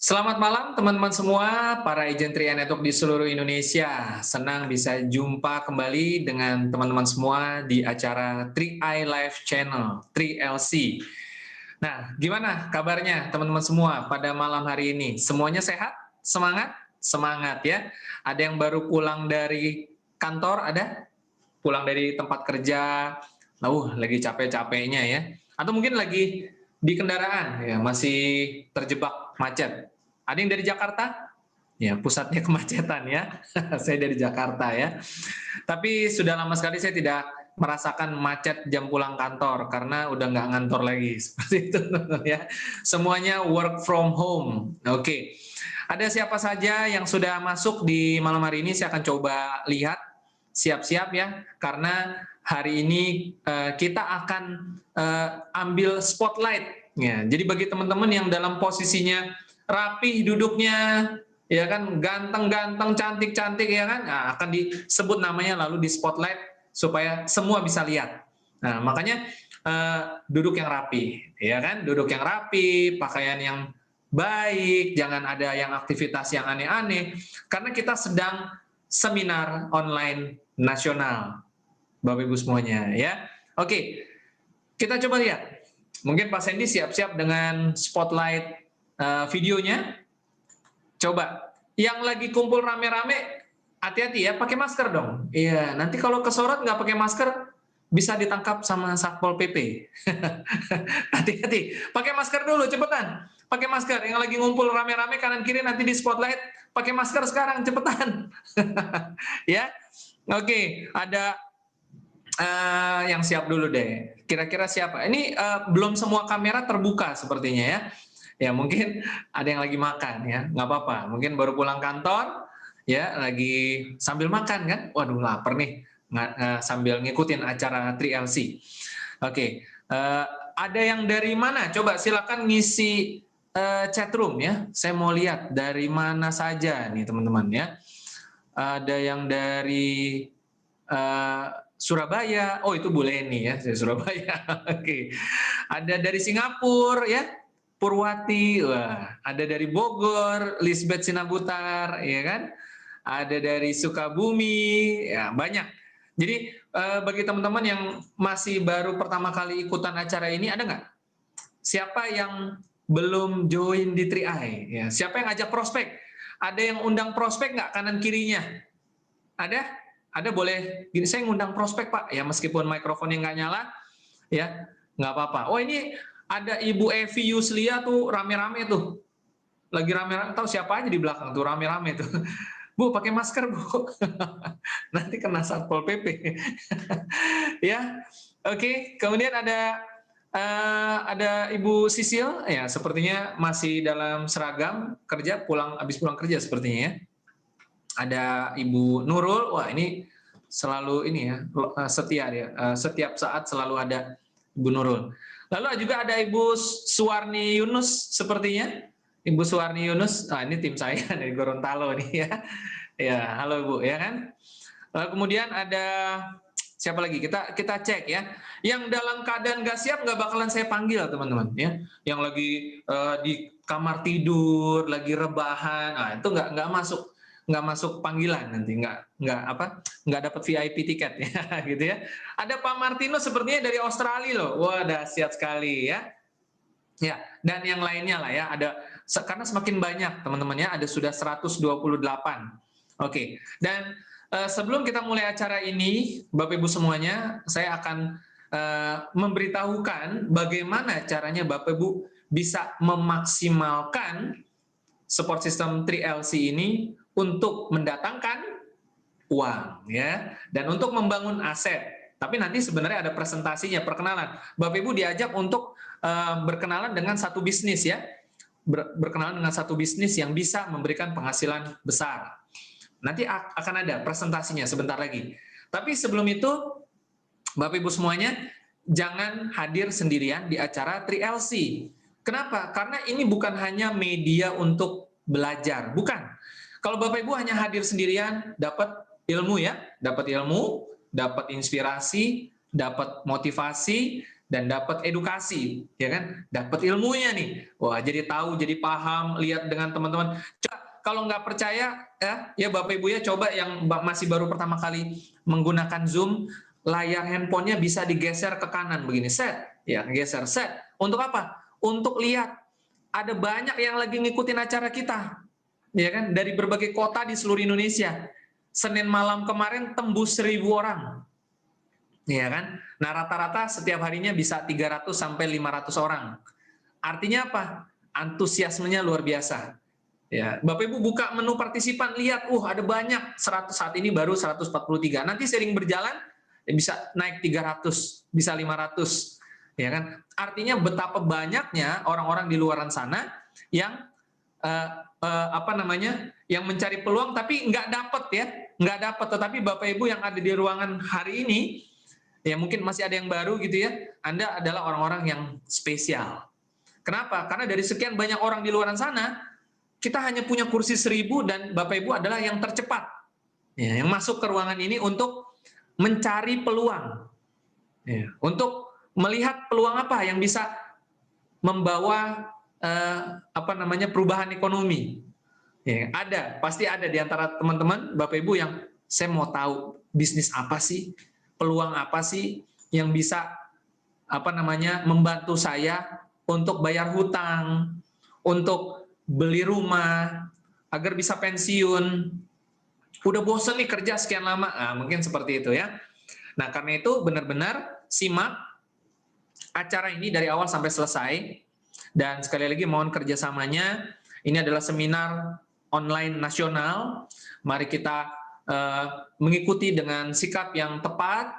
Selamat malam teman-teman semua, para agent 3i Network di seluruh Indonesia. Senang bisa jumpa kembali dengan teman-teman semua di acara 3i Live Channel, 3LC. Nah, gimana kabarnya teman-teman semua pada malam hari ini? Semuanya sehat? Semangat? Semangat ya. Ada yang baru pulang dari kantor, ada? Pulang dari tempat kerja, lagi capek-capeknya ya. Atau mungkin lagi di kendaraan, ya masih terjebak macet. Ada yang dari Jakarta? Ya, pusatnya kemacetan ya. Saya dari Jakarta ya. Tapi sudah lama sekali saya tidak merasakan macet jam pulang kantor karena udah nggak ngantor lagi seperti itu ya. Semuanya work from home. Oke. Ada siapa saja yang sudah masuk di malam hari ini? Saya akan coba lihat. Siap-siap ya, karena hari ini kita akan ambil spotlight. Ya, jadi bagi teman-teman yang dalam posisinya rapih duduknya, ya kan, ganteng-ganteng, cantik-cantik, ya kan, nah, akan disebut namanya lalu di spotlight supaya semua bisa lihat. Nah, makanya duduk yang rapi, ya kan, duduk yang rapi, pakaian yang baik, jangan ada yang aktivitas yang aneh-aneh, karena kita sedang seminar online nasional, Bapak Ibu semuanya ya. Oke, kita coba lihat. Mungkin Pak Sandy siap-siap dengan spotlight videonya. Coba, yang lagi kumpul rame-rame, hati-hati ya, pakai masker dong. Iya, nanti kalau kesorot nggak pakai masker, bisa ditangkap sama Satpol PP. Hati-hati, pakai masker dulu, cepetan. Pakai masker, yang lagi ngumpul rame-rame kanan kiri nanti di spotlight, pakai masker sekarang, cepetan. Ya, oke, ada yang siap dulu deh. Kira-kira siapa? Ini belum semua kamera terbuka sepertinya ya. Ya mungkin ada yang lagi makan ya, nggak apa-apa. Mungkin baru pulang kantor, ya lagi sambil makan kan. Waduh lapar nih, sambil ngikutin acara 3LC. Oke, ada yang dari mana? Coba silakan ngisi chat room ya. Saya mau lihat dari mana saja nih teman-teman ya. Ada yang dari Surabaya, oh itu Bu Leni ya, dari Surabaya. Oke. Ada dari Singapura ya, Purwati, wah, ada dari Bogor, Lisbeth Sinabutar, ya kan? Ada dari Sukabumi, ya banyak. Jadi bagi teman-teman yang masih baru pertama kali ikutan acara ini, ada nggak? Siapa yang belum join di 3i? Ya, siapa yang ngajak prospek? Ada yang undang prospek nggak kanan kirinya? Ada? Ada boleh, gini saya ngundang prospek Pak, ya meskipun mikrofonnya nggak nyala, ya nggak apa-apa. Oh ini ada Ibu Evi Yuslia tuh rame-rame tuh, lagi rame-rame, tahu siapa aja di belakang tuh rame-rame tuh. Bu pakai masker Bu, nanti kena Satpol PP. Ya, oke. Kemudian ada Ibu Sisil, ya sepertinya masih dalam seragam kerja, habis pulang kerja sepertinya ya. Ada Ibu Nurul, wah ini selalu ini ya, setia dia, setiap saat selalu ada Ibu Nurul. Lalu juga ada Ibu Suwarni Yunus sepertinya, Ibu Suwarni Yunus, nah ini tim saya dari Gorontalo nih ya. Ya, halo Bu ya kan. Lalu kemudian ada siapa lagi? Kita cek ya. Yang dalam keadaan nggak siap nggak bakalan saya panggil teman-teman ya. Yang lagi di kamar tidur, lagi rebahan, nah itu nggak masuk panggilan nanti, nggak dapat VIP tiket ya gitu ya. Ada Pak Martino sepertinya dari Australia loh, wah dahsyat sekali ya. Ya, dan yang lainnya lah ya, ada karena semakin banyak teman-teman ya, ada sudah 128. Oke, dan sebelum kita mulai acara ini, Bapak Ibu semuanya, saya akan memberitahukan bagaimana caranya Bapak Ibu bisa memaksimalkan support system 3LC ini untuk mendatangkan uang ya, dan untuk membangun aset. Tapi nanti sebenarnya ada presentasinya, perkenalan. Bapak Ibu diajak untuk berkenalan dengan satu bisnis ya, berkenalan dengan satu bisnis yang bisa memberikan penghasilan besar. Nanti akan ada presentasinya sebentar lagi. Tapi sebelum itu, Bapak Ibu semuanya, jangan hadir sendirian di acara 3LC. Kenapa? Karena ini bukan hanya media untuk belajar, bukan. Kalau Bapak Ibu hanya hadir sendirian, dapat ilmu ya, dapat ilmu, dapat inspirasi, dapat motivasi, dan dapat edukasi, ya kan? Dapat ilmunya nih. Wah, jadi tahu, jadi paham, lihat dengan teman-teman. Kalau nggak percaya, ya Bapak Ibu ya, coba yang masih baru pertama kali menggunakan Zoom, layar handphonenya bisa digeser ke kanan begini, set, ya geser, set. Untuk apa? Untuk lihat ada banyak yang lagi ngikutin acara kita, ya kan? Dari berbagai kota di seluruh Indonesia. Senin malam kemarin tembus 1.000 orang, ya kan? Nah rata-rata setiap harinya bisa 300 sampai 500 orang. Artinya apa? Antusiasmenya luar biasa. Ya, Bapak Ibu buka menu partisipan, lihat, ada banyak, 100 saat ini baru 143. Nanti sering berjalan ya bisa naik 300, bisa 500, ya kan? Artinya betapa banyaknya orang-orang di luaran sana yang yang mencari peluang tapi nggak dapet ya, nggak dapet. Tetapi Bapak Ibu yang ada di ruangan hari ini, ya mungkin masih ada yang baru gitu ya, Anda adalah orang-orang yang spesial. Kenapa? Karena dari sekian banyak orang di luaran sana, kita hanya punya kursi 1.000 dan Bapak Ibu adalah yang tercepat, ya, yang masuk ke ruangan ini untuk mencari peluang, ya, untuk melihat peluang apa yang bisa membawa perubahan ekonomi. Ya, pasti ada di antara teman-teman Bapak Ibu yang saya mau tahu bisnis apa sih, peluang apa sih yang bisa membantu saya untuk bayar hutang, untuk beli rumah, agar bisa pensiun. Udah bosen nih kerja sekian lama, mungkin seperti itu ya. Nah karena itu benar-benar simak acara ini dari awal sampai selesai, dan sekali lagi mohon kerjasamanya. Ini adalah seminar online nasional, mari kita mengikuti dengan sikap yang tepat,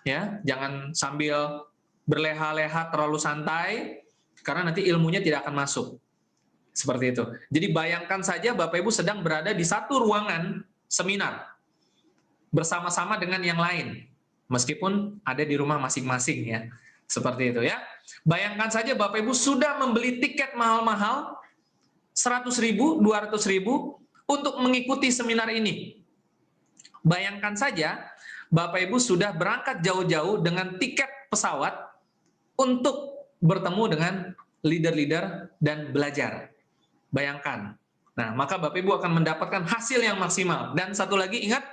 ya, jangan sambil berleha-leha terlalu santai, karena nanti ilmunya tidak akan masuk. Seperti itu. Jadi bayangkan saja Bapak Ibu sedang berada di satu ruangan seminar bersama-sama dengan yang lain, meskipun ada di rumah masing-masing ya. Seperti itu ya. Bayangkan saja Bapak Ibu sudah membeli tiket mahal-mahal 100.000, 200.000 untuk mengikuti seminar ini. Bayangkan saja Bapak Ibu sudah berangkat jauh-jauh dengan tiket pesawat untuk bertemu dengan leader-leader dan belajar. Bayangkan. Nah, maka Bapak Ibu akan mendapatkan hasil yang maksimal. Dan satu lagi, ingat,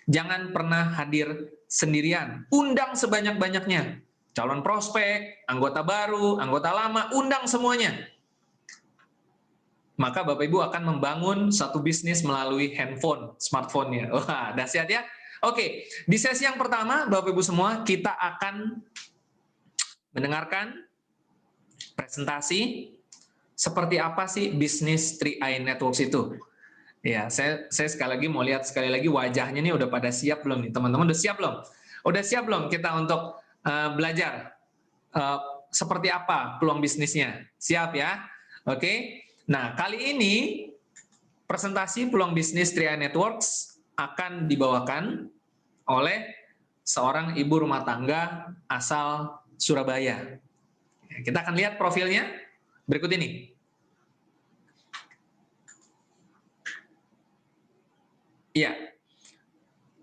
jangan pernah hadir sendirian. Undang sebanyak-banyaknya. Calon prospek, anggota baru, anggota lama, undang semuanya. Maka Bapak Ibu akan membangun satu bisnis melalui handphone, smartphone-nya. Wah, dahsyat ya. Oke, di sesi yang pertama, Bapak Ibu semua, kita akan mendengarkan presentasi seperti apa sih bisnis 3i Networks itu. Ya, saya sekali lagi mau lihat sekali lagi wajahnya nih, udah pada siap belum nih teman-teman? Udah siap belum? Udah siap belum kita untuk belajar seperti apa peluang bisnisnya? Siap ya? Oke. Nah, kali ini presentasi peluang bisnis 3i Networks akan dibawakan oleh seorang ibu rumah tangga asal Surabaya. Kita akan lihat profilnya berikut ini. Iya.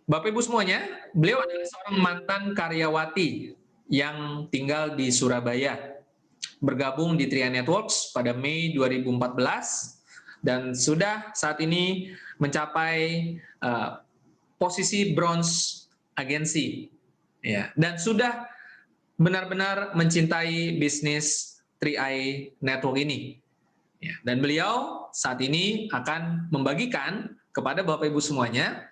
Bapak Ibu semuanya, beliau adalah seorang mantan karyawati yang tinggal di Surabaya. Bergabung di 3i Networks pada Mei 2014 dan sudah saat ini mencapai posisi bronze agensi. Ya, dan sudah benar-benar mencintai bisnis 3i Network ini. Ya, dan beliau saat ini akan membagikan kepada Bapak Ibu semuanya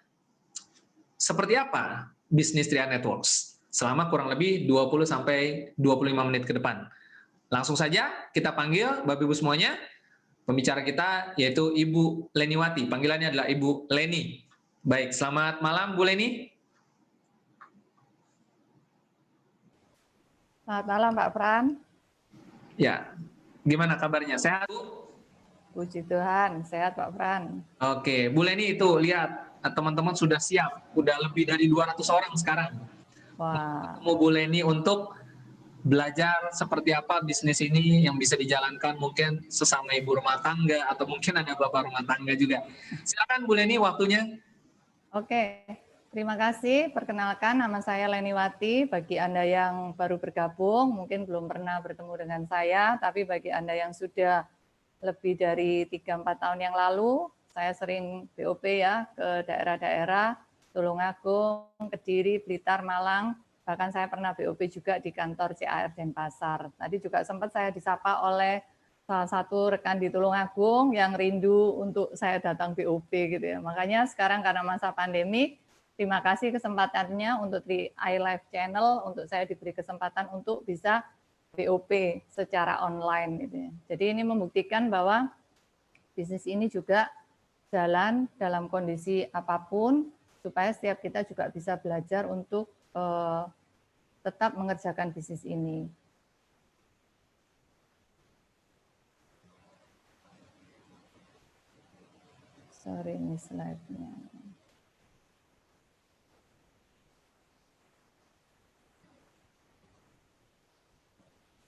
seperti apa bisnis 3i Networks selama kurang lebih 20-25 menit ke depan. Langsung saja kita panggil Bapak Ibu semuanya, pembicara kita yaitu Ibu Leniwati. Panggilannya adalah Ibu Leni. Baik, selamat malam Bu Leni. Selamat malam Pak Pran. Ya, gimana kabarnya? Sehat Bu? Puji Tuhan, sehat Pak Pran. Oke, Bu Leni itu lihat teman-teman sudah siap, udah lebih dari 200 orang sekarang. Wah. Ketemu Bu Leni untuk belajar seperti apa bisnis ini yang bisa dijalankan mungkin sesama ibu rumah tangga atau mungkin ada bapak rumah tangga juga. Silakan Bu Leni waktunya. Oke, terima kasih. Perkenalkan nama saya Leniwati. Bagi Anda yang baru bergabung, mungkin belum pernah bertemu dengan saya, tapi bagi Anda yang sudah lebih dari 3-4 tahun yang lalu, saya sering BOP ya ke daerah-daerah, Tulungagung, Kediri, Blitar, Malang, bahkan saya pernah BOP juga di kantor CAR Denpasar. Tadi juga sempat saya disapa oleh salah satu rekan di Tulungagung yang rindu untuk saya datang BOP gitu ya. Makanya sekarang karena masa pandemi, terima kasih kesempatannya untuk di iLife Channel, untuk saya diberi kesempatan untuk bisa BOP secara online gitu ya. Jadi ini membuktikan bahwa bisnis ini juga jalan dalam kondisi apapun supaya setiap kita juga bisa belajar untuk tetap mengerjakan bisnis ini. Sorry ini slide-nya.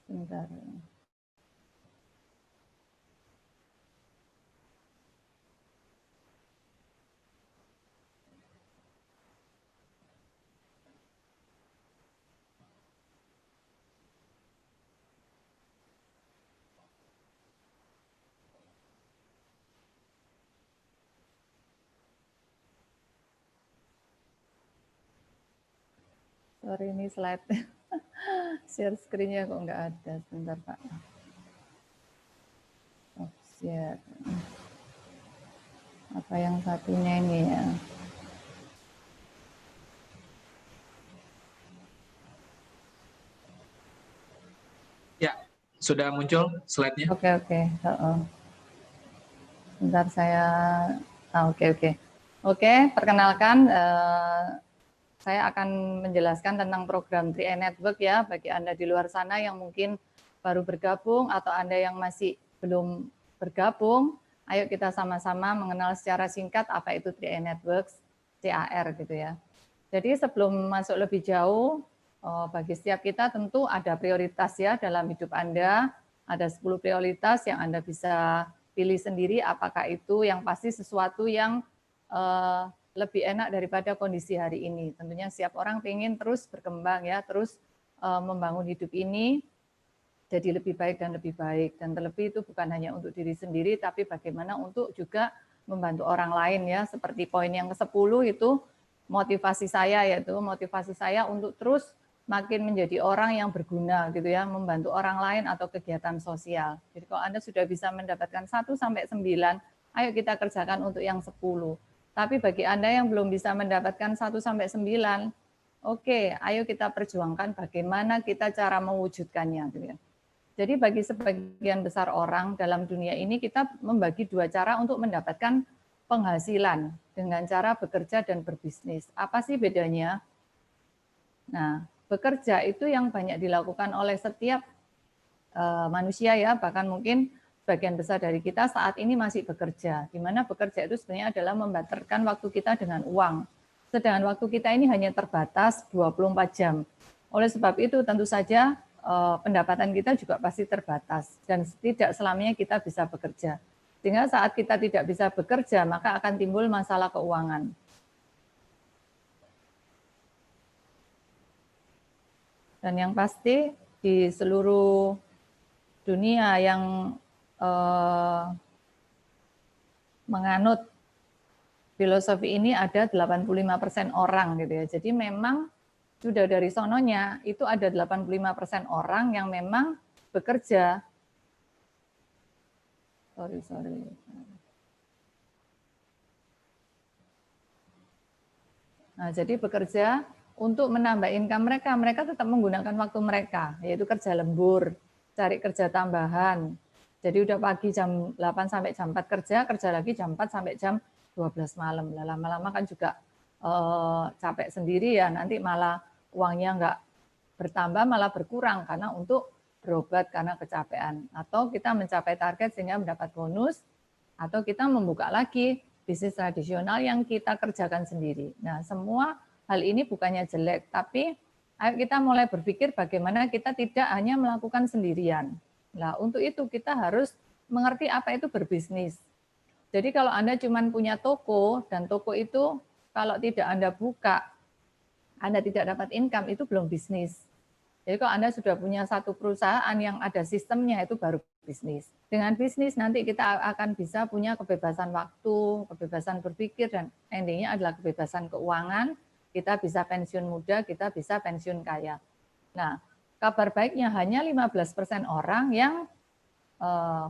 Bentar. Sorry ini slide share screen-nya kok nggak ada. Sebentar Pak. Oh, share. Apa yang satunya ini ya? Ya, sudah muncul slide-nya. Oke. Bentar saya. Oke, perkenalkan. Saya akan menjelaskan tentang program 3i Network ya, bagi Anda di luar sana yang mungkin baru bergabung atau Anda yang masih belum bergabung, ayo kita sama-sama mengenal secara singkat apa itu 3i Networks, CAR gitu ya. Jadi sebelum masuk lebih jauh, bagi setiap kita tentu ada prioritas ya dalam hidup Anda, ada 10 prioritas yang Anda bisa pilih sendiri apakah itu yang pasti sesuatu yang lebih enak daripada kondisi hari ini. Tentunya setiap orang ingin terus berkembang ya, terus membangun hidup ini jadi lebih baik dan lebih baik. Dan terlebih itu bukan hanya untuk diri sendiri, tapi bagaimana untuk juga membantu orang lain ya. Seperti poin yang ke-10 itu motivasi saya, yaitu motivasi saya untuk terus makin menjadi orang yang berguna gitu ya, membantu orang lain atau kegiatan sosial. Jadi kalau Anda sudah bisa mendapatkan 1-9, ayo kita kerjakan untuk yang 10. Tapi bagi Anda yang belum bisa mendapatkan 1-9, oke, ayo kita perjuangkan bagaimana kita cara mewujudkannya. Gitu ya. Jadi bagi sebagian besar orang dalam dunia ini kita membagi dua cara untuk mendapatkan penghasilan dengan cara bekerja dan berbisnis. Apa sih bedanya? Nah, bekerja itu yang banyak dilakukan oleh setiap manusia ya, bahkan mungkin sebagian besar dari kita saat ini masih bekerja, di mana bekerja itu sebenarnya adalah membaterkan waktu kita dengan uang. Sedangkan waktu kita ini hanya terbatas 24 jam. Oleh sebab itu tentu saja pendapatan kita juga pasti terbatas dan tidak selamanya kita bisa bekerja. Sehingga saat kita tidak bisa bekerja, maka akan timbul masalah keuangan. Dan yang pasti di seluruh dunia yang menganut filosofi ini ada 85% orang gitu ya. Jadi memang sudah dari sononya itu ada 85% orang yang memang bekerja. Sorry. Nah, jadi bekerja untuk menambah income mereka, mereka tetap menggunakan waktu mereka, yaitu kerja lembur, cari kerja tambahan. Jadi udah pagi jam 8 sampai jam 4 kerja lagi jam 4 sampai jam 12 malam. Lama-lama kan juga capek sendiri ya, nanti malah uangnya nggak bertambah, malah berkurang karena untuk berobat karena kecapean. Atau kita mencapai target sehingga mendapat bonus, atau kita membuka lagi bisnis tradisional yang kita kerjakan sendiri. Nah, semua hal ini bukannya jelek, tapi ayo kita mulai berpikir bagaimana kita tidak hanya melakukan sendirian. Nah, untuk itu kita harus mengerti apa itu berbisnis. Jadi kalau Anda cuma punya toko, dan toko itu kalau tidak Anda buka, Anda tidak dapat income, itu belum bisnis. Jadi kalau Anda sudah punya satu perusahaan yang ada sistemnya, itu baru bisnis. Dengan bisnis nanti kita akan bisa punya kebebasan waktu, kebebasan berpikir, dan endingnya adalah kebebasan keuangan. Kita bisa pensiun muda, kita bisa pensiun kaya. Nah, kabar baiknya hanya 15% orang yang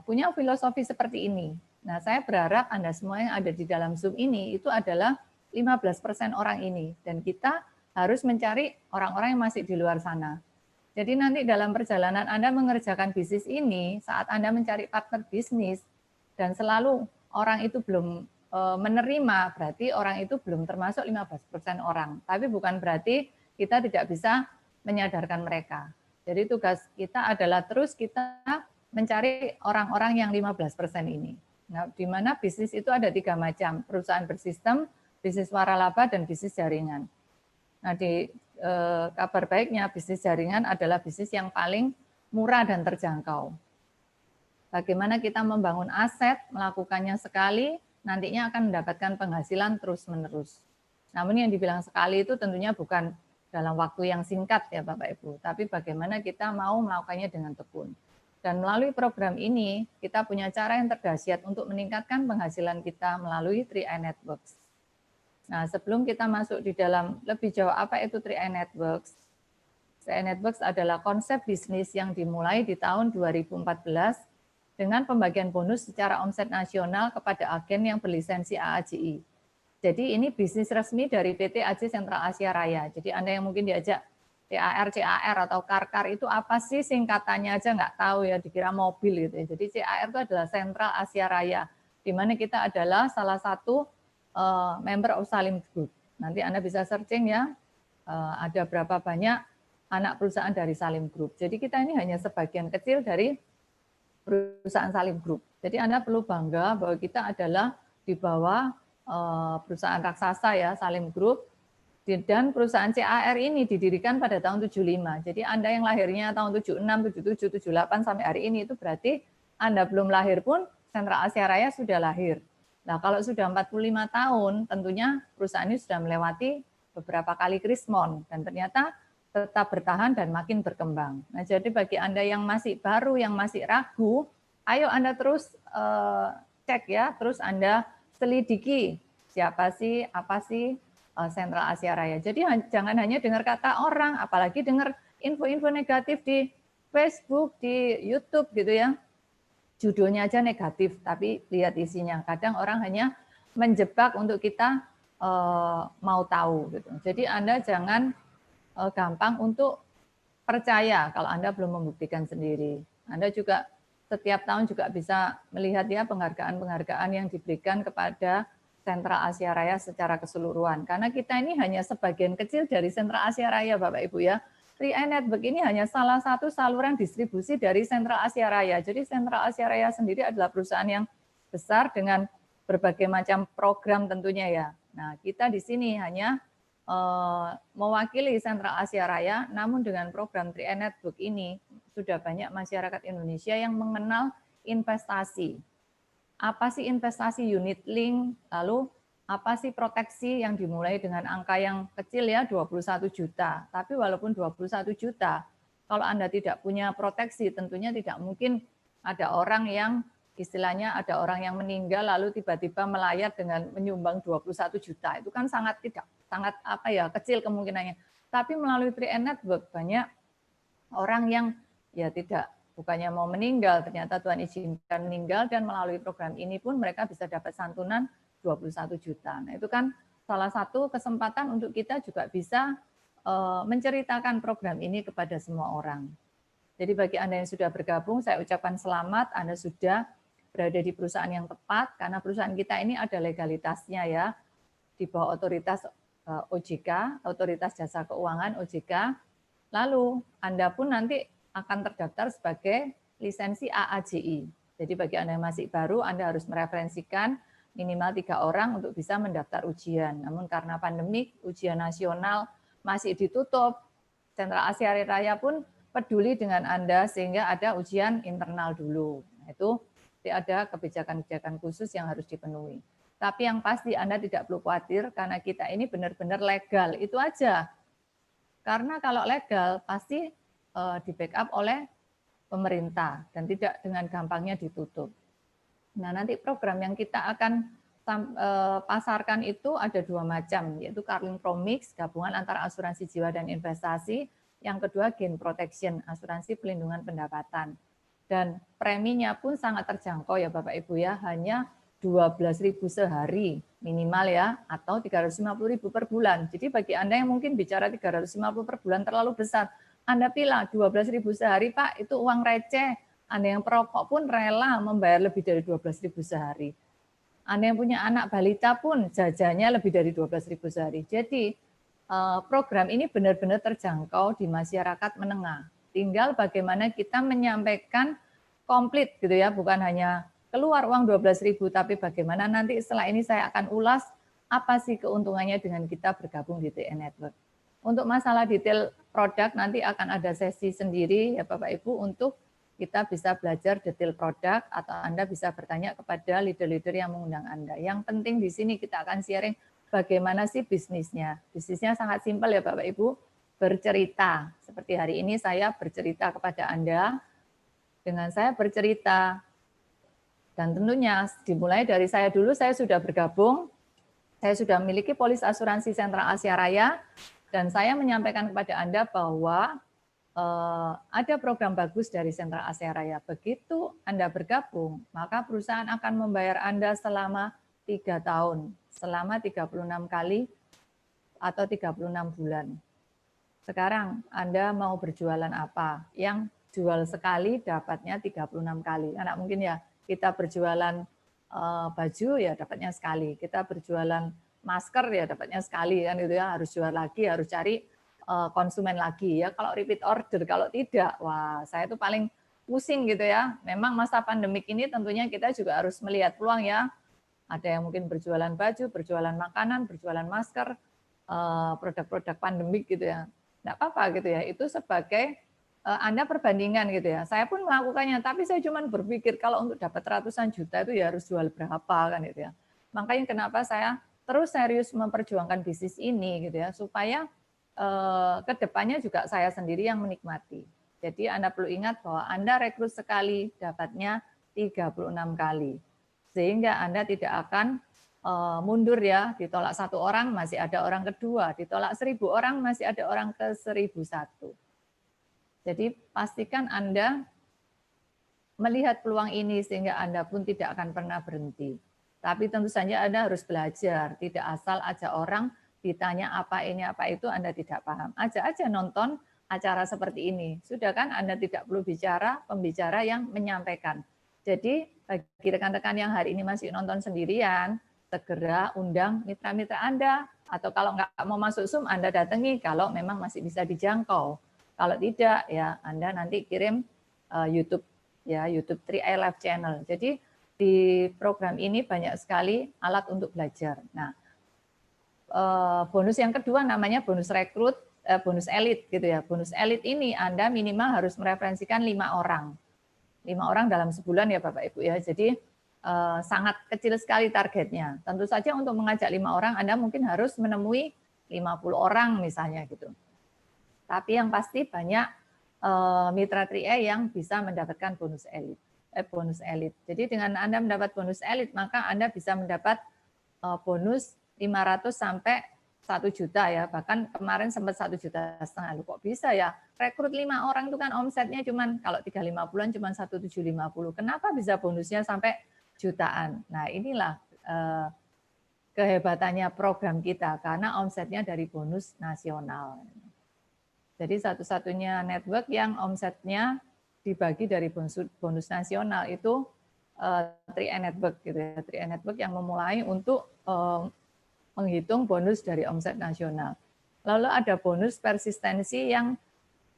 punya filosofi seperti ini. Nah, saya berharap Anda semua yang ada di dalam Zoom ini itu adalah 15% orang ini. Dan kita harus mencari orang-orang yang masih di luar sana. Jadi nanti dalam perjalanan Anda mengerjakan bisnis ini, saat Anda mencari partner bisnis, dan selalu orang itu belum menerima, berarti orang itu belum termasuk 15% orang. Tapi bukan berarti kita tidak bisa menyadarkan mereka. Jadi tugas kita adalah terus kita mencari orang-orang yang 15% ini. Nah, di mana bisnis itu ada 3 macam, perusahaan bersistem, bisnis waralaba, dan bisnis jaringan. Nah, di kabar baiknya bisnis jaringan adalah bisnis yang paling murah dan terjangkau. Bagaimana kita membangun aset, melakukannya sekali, nantinya akan mendapatkan penghasilan terus-menerus. Namun yang dibilang sekali itu tentunya bukan dalam waktu yang singkat ya Bapak Ibu, tapi bagaimana kita mau melakukannya dengan tekun. Dan melalui program ini, kita punya cara yang terdahsyat untuk meningkatkan penghasilan kita melalui 3i Networks. Nah, sebelum kita masuk di dalam lebih jauh apa itu 3i Networks. 3i Networks adalah konsep bisnis yang dimulai di tahun 2014 dengan pembagian bonus secara omset nasional kepada agen yang berlisensi AAJI. Jadi ini bisnis resmi dari PT AJ Sentral Asia Raya. Jadi Anda yang mungkin diajak CAR, CAR atau KAR itu apa sih singkatannya aja nggak tahu ya, dikira mobil gitu ya. Jadi CAR itu adalah Sentral Asia Raya, di mana kita adalah salah satu member of Salim Group. Nanti Anda bisa searching ya, ada berapa banyak anak perusahaan dari Salim Group. Jadi kita ini hanya sebagian kecil dari perusahaan Salim Group. Jadi Anda perlu bangga bahwa kita adalah di bawah perusahaan raksasa ya, Salim Group. Dan perusahaan CAR ini didirikan pada tahun 75. Jadi Anda yang lahirnya tahun 76, 77, 78 sampai hari ini itu berarti Anda belum lahir pun Sentral Asia Raya sudah lahir. Nah, kalau sudah 45 tahun, tentunya perusahaan ini sudah melewati beberapa kali krismon dan ternyata tetap bertahan dan makin berkembang. Nah, jadi bagi Anda yang masih baru, yang masih ragu, ayo Anda terus cek ya, terus Anda selidiki siapa sih, apa sih Sentral Asia Raya. Jadi jangan hanya dengar kata orang, apalagi dengar info-info negatif di Facebook, di YouTube gitu ya. Judulnya aja negatif, tapi lihat isinya. Kadang orang hanya menjebak untuk kita mau tahu. Gitu. Jadi Anda jangan gampang untuk percaya kalau Anda belum membuktikan sendiri. Anda juga setiap tahun juga bisa melihat ya penghargaan-penghargaan yang diberikan kepada Sentral Asia Raya secara keseluruhan. Karena kita ini hanya sebagian kecil dari Sentral Asia Raya, Bapak Ibu ya. 3i Network ini hanya salah satu saluran distribusi dari Sentral Asia Raya. Jadi Sentral Asia Raya sendiri adalah perusahaan yang besar dengan berbagai macam program tentunya ya. Nah, kita di sini hanya mewakili Sentral Asia Raya, namun dengan program 3i Network ini sudah banyak masyarakat Indonesia yang mengenal investasi. Apa sih investasi unit link, lalu apa sih proteksi yang dimulai dengan angka yang kecil ya 21 juta. Tapi walaupun 21 juta, kalau Anda tidak punya proteksi tentunya tidak mungkin ada orang yang istilahnya ada orang yang meninggal lalu tiba-tiba melayat dengan menyumbang 21 juta. Itu kan sangat kecil kemungkinannya. Tapi melalui 3i Network banyak orang yang ya bukannya mau meninggal, ternyata Tuhan izinkan meninggal dan melalui program ini pun mereka bisa dapat santunan 21 juta. Nah, itu kan salah satu kesempatan untuk kita juga bisa menceritakan program ini kepada semua orang. Jadi bagi Anda yang sudah bergabung, saya ucapkan selamat, Anda sudah berada di perusahaan yang tepat, karena perusahaan kita ini ada legalitasnya ya, di bawah otoritas OJK, Otoritas Jasa Keuangan OJK, lalu Anda pun nanti akan terdaftar sebagai lisensi AAJI. Jadi bagi Anda yang masih baru, Anda harus mereferensikan minimal 3 orang untuk bisa mendaftar ujian. Namun karena pandemik, ujian nasional masih ditutup, Sentral Asia Raya pun peduli dengan Anda sehingga ada ujian internal dulu. Nah, itu ada kebijakan-kebijakan khusus yang harus dipenuhi. Tapi yang pasti Anda tidak perlu khawatir karena kita ini benar-benar legal, itu aja. Karena kalau legal pasti di backup oleh pemerintah dan tidak dengan gampangnya ditutup. Nah, nanti program yang kita akan pasarkan itu ada 2 macam, yaitu Carling Promix, gabungan antara asuransi jiwa dan investasi. Yang kedua, Gain Protection, asuransi pelindungan pendapatan. Dan preminya pun sangat terjangkau ya Bapak Ibu ya, hanya 12.000 sehari minimal ya, atau 350.000 per bulan. Jadi bagi Anda yang mungkin bicara 350 per bulan terlalu besar, Anda pilih 12.000 sehari Pak, itu uang receh. Anda yang perokok pun rela membayar lebih dari 12.000 sehari. Anda yang punya anak balita pun jajannya lebih dari 12.000 sehari. Jadi program ini benar-benar terjangkau di masyarakat menengah. Tinggal bagaimana kita menyampaikan komplit gitu ya, bukan hanya keluar uang 12.000, tapi bagaimana nanti setelah ini saya akan ulas apa sih keuntungannya dengan kita bergabung di TE Network. Untuk masalah detail produk nanti akan ada sesi sendiri ya Bapak Ibu untuk kita bisa belajar detail produk atau Anda bisa bertanya kepada leader-leader yang mengundang Anda. Yang penting di sini kita akan sharing bagaimana sih bisnisnya. Bisnisnya sangat simpel ya Bapak Ibu, bercerita. Seperti hari ini saya bercerita kepada Anda, dengan saya bercerita, dan tentunya dimulai dari saya dulu, saya sudah bergabung, saya sudah memiliki polis asuransi Sentral Asia Raya, dan saya menyampaikan kepada Anda bahwa ada program bagus dari Sentral Asia Raya. Begitu Anda bergabung, maka perusahaan akan membayar Anda selama 3 tahun, selama 36 kali atau 36 bulan. Sekarang Anda mau berjualan apa? Yang jual sekali dapatnya 36 kali. Karena mungkin ya kita berjualan baju ya dapatnya sekali. Kita berjualan masker ya dapatnya sekali kan gitu ya. Harus jual lagi, harus cari konsumen lagi ya. Kalau repeat order, kalau tidak, wah saya tuh paling pusing gitu ya. Memang masa pandemik ini tentunya kita juga harus melihat peluang ya. Ada yang mungkin berjualan baju, berjualan makanan, berjualan masker, produk-produk pandemik gitu ya. Enggak apa-apa gitu ya. Itu sebagai Anda perbandingan gitu ya. Saya pun melakukannya, tapi saya cuma berpikir kalau untuk dapat ratusan juta itu ya harus jual berapa kan gitu ya. Makanya kenapa saya terus serius memperjuangkan bisnis ini gitu ya, supaya ke depannya juga saya sendiri yang menikmati. Jadi Anda perlu ingat bahwa Anda rekrut sekali dapatnya 36 kali. Sehingga Anda tidak akan mundur ya, ditolak 1 orang masih ada orang kedua, ditolak 1.000 orang masih ada orang ke 1.001. Jadi pastikan Anda melihat peluang ini sehingga Anda pun tidak akan pernah berhenti. Tapi tentu saja Anda harus belajar, tidak asal aja orang ditanya apa ini, apa itu, Anda tidak paham. Ajak aja nonton acara seperti ini. Sudah kan Anda tidak perlu bicara, pembicara yang menyampaikan. Jadi bagi rekan-rekan yang hari ini masih nonton sendirian, segera undang mitra-mitra Anda. Atau kalau nggak mau masuk Zoom, Anda datangi kalau memang masih bisa dijangkau. Kalau tidak, ya Anda nanti kirim YouTube, ya YouTube 3i Live Channel. Jadi di program ini banyak sekali alat untuk belajar. Nah, bonus yang kedua namanya bonus rekrut, bonus elit gitu ya. Bonus elit ini Anda minimal harus mereferensikan 5 orang. 5 orang dalam sebulan ya Bapak Ibu ya. Jadi sangat kecil sekali targetnya. Tentu saja untuk mengajak 5 orang Anda mungkin harus menemui 50 orang misalnya gitu. Tapi yang pasti banyak mitra 3i yang bisa mendapatkan bonus elit. Bonus elit. Jadi dengan Anda mendapat bonus elit, maka Anda bisa mendapat bonus 500 sampai 1 juta ya. Bahkan kemarin sempat 1,5 juta. Loh, kok bisa ya? Rekrut 5 orang itu kan omsetnya cuman kalau 350-an cuman 1.750. Kenapa bisa bonusnya sampai jutaan? Nah, inilah kehebatannya program kita karena omsetnya dari bonus nasional. Jadi satu-satunya network yang omsetnya dibagi dari bonus nasional itu 3i Network gitu ya. 3i Network yang memulai untuk menghitung bonus dari omset nasional. Lalu ada bonus persistensi yang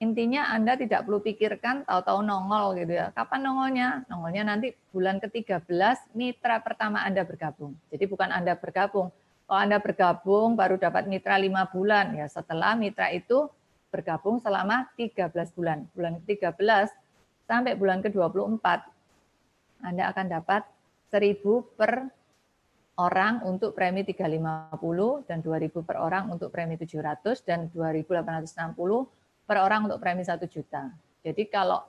intinya Anda tidak perlu pikirkan tahu-tahu nongol gitu ya. Kapan nongolnya? Nongolnya nanti bulan ke-13 mitra pertama Anda bergabung. Jadi bukan Anda bergabung. Kalau Anda bergabung baru dapat mitra 5 bulan, ya setelah mitra itu bergabung selama 13 bulan. Bulan ke-13 sampai bulan ke-24 Anda akan dapat 1.000 per orang untuk premi 350 dan 2.000 per orang untuk premi 700 dan 2.860 per orang untuk premi 1 juta. Jadi kalau